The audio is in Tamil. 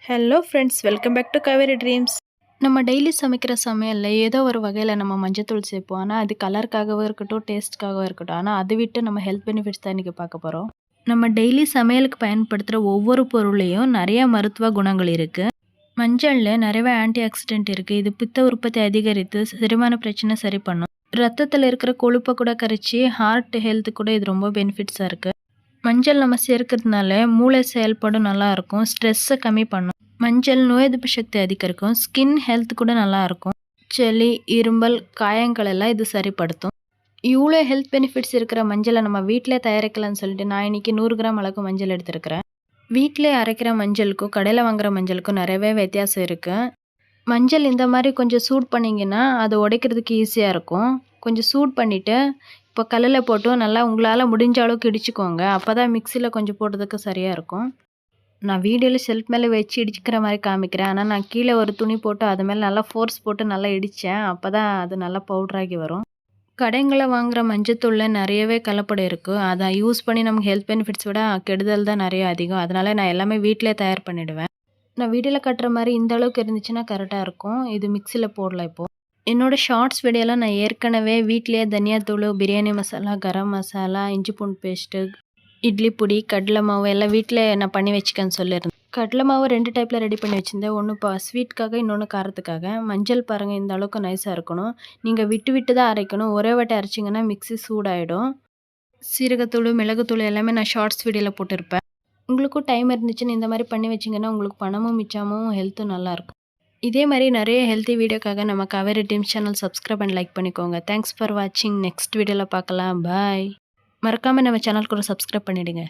Hello friends, welcome back to Kaveri dreams. நம்ம டெய்லி சமைக்கிற சமையலில் ஏதோ ஒரு வகையில் நம்ம மஞ்சத்தூள் சேர்ப்போம். ஆனால் அது கலருக்காகவும் இருக்கட்டும், டேஸ்ட்டுக்காகவும் இருக்கட்டும். ஆனால் அதை விட்டு நம்ம ஹெல்த் பெனிஃபிட்ஸ் தான் இன்றைக்கி பார்க்க போகிறோம். நம்ம டெய்லி சமையலுக்கு பயன்படுத்துகிற ஒவ்வொரு பொருளையும் நிறைய மருத்துவ குணங்கள் இருக்குது. மஞ்சளில் நிறைய ஆன்டி ஆக்சிடென்ட் இருக்குது. இது பித்த உற்பத்தி அதிகரித்து செரிமான பிரச்சனை சரி பண்ணும். ரத்தத்தில் இருக்கிற கொழுப்பை கூட கரைச்சி ஹார்ட் ஹெல்த்து கூட இது ரொம்ப பெனிஃபிட்ஸாக இருக்குது. மஞ்சள் நம்ம சேர்க்கறதுனால மூளை செயல்பாடும் நல்லாயிருக்கும், ஸ்ட்ரெஸ்ஸை கம்மி பண்ணும். மஞ்சள் நோய் எதிர்ப்பு சக்தி அதிகரிக்கும், ஸ்கின் ஹெல்த் கூட நல்லாயிருக்கும். சளி, இரும்பல், காயங்கள் எல்லாம் இது சரிப்படுத்தும். இவ்வளோ ஹெல்த் பெனிஃபிட்ஸ் இருக்கிற மஞ்சளை நம்ம வீட்டிலே தயாரிக்கலாம்னு சொல்லிட்டு நான் இன்றைக்கி 100 கிராம் அளவுக்கு மஞ்சள் எடுத்துருக்கிறேன். வீட்டிலே அரைக்கிற மஞ்சளுக்கும் கடையில் வாங்குகிற மஞ்சளுக்கும் நிறையவே வித்தியாசம் இருக்குது. மஞ்சள் இந்த மாதிரி கொஞ்சம் சூட் பண்ணிங்கன்னா அது உடைக்கிறதுக்கு ஈஸியாக இருக்கும். கொஞ்சம் சூட் பண்ணிவிட்டு இப்போ கல்லில் போட்டு நல்லா உங்களால் முடிஞ்ச அளவுக்கு இடிச்சுக்கோங்க. அப்போ தான் மிக்சியில் கொஞ்சம் போடுறதுக்கு சரியாக இருக்கும். நான் வீடியோவில் செல்ஃப் மேலே வச்சு இடிச்சிக்கிற மாதிரி காமிக்கிறேன். ஆனால் நான் கீழே ஒரு துணி போட்டு அது மேலே நல்லா ஃபோர்ஸ் போட்டு நல்லா இடித்தேன். அப்போ தான் அது நல்லா பவுட்ராகி வரும். கடைங்களில் வாங்குகிற மஞ்சத்தூளில் நிறையவே கலப்படம் இருக்குது. அதை யூஸ் பண்ணி நமக்கு ஹெல்த் பெனிஃபிட்ஸ் விட கெடுதல் தான் நிறைய அதிகம். அதனால் நான் எல்லாமே வீட்டிலே தயார் பண்ணிவிடுவேன். நான் வீடியோவில் கட்டுற மாதிரி இந்த அளவுக்கு இருந்துச்சுன்னா கரெக்டாக இருக்கும். இது மிக்சியில் போடலாம். இப்போது என்னோடய ஷார்ட்ஸ் வீடியோலாம் நான் ஏற்கனவே வீட்டிலேயே தனியாத்தூள், பிரியாணி மசாலா, கரம் மசாலா, இஞ்சி பூண்டு பேஸ்ட்டு, இட்லி பொடி, கடலை மாவு எல்லாம் வீட்டில் நான் பண்ணி வச்சுக்கன்னு சொல்லியிருந்தேன். கடலை மாவு 2 டைப்பில் ரெடி பண்ணி வச்சுருந்தேன். ஒன்று ஸ்வீட்காக, இன்னொன்று காரத்துக்காக. மஞ்சள் பாருங்கள் இந்த அளவுக்கு நைஸாக இருக்கணும். நீங்கள் விட்டு விட்டு தான் அரைக்கணும். ஒரே வாட்டி அரைச்சிங்கன்னா மிக்ஸி சூடாகிடும். சீரகத்தூள், மிளகுத்தூள் எல்லாமே நான் ஷார்ட்ஸ் வீடியோவில் போட்டிருப்பேன். உங்களுக்கும் டைம் இருந்துச்சுன்னு இந்த மாதிரி பண்ணி வச்சிங்கன்னா உங்களுக்கு பணமும் மிச்சமும் ஹெல்த்தும் நல்லாயிருக்கும். இதே மாதிரி நிறைய ஹெல்த்தி வீடியோக்காக நம்ம Kaveri dreams channel subscribe and like பண்ணிக்கோங்க. தேங்க்ஸ் ஃபார் வாட்சிங். நெக்ஸ்ட் வீடியோவில் பார்க்கலாம். பாய். மறக்காமல் நம்ம சேனலுக்கு ஒரு சப்ஸ்கிரைப் பண்ணிவிடுங்க.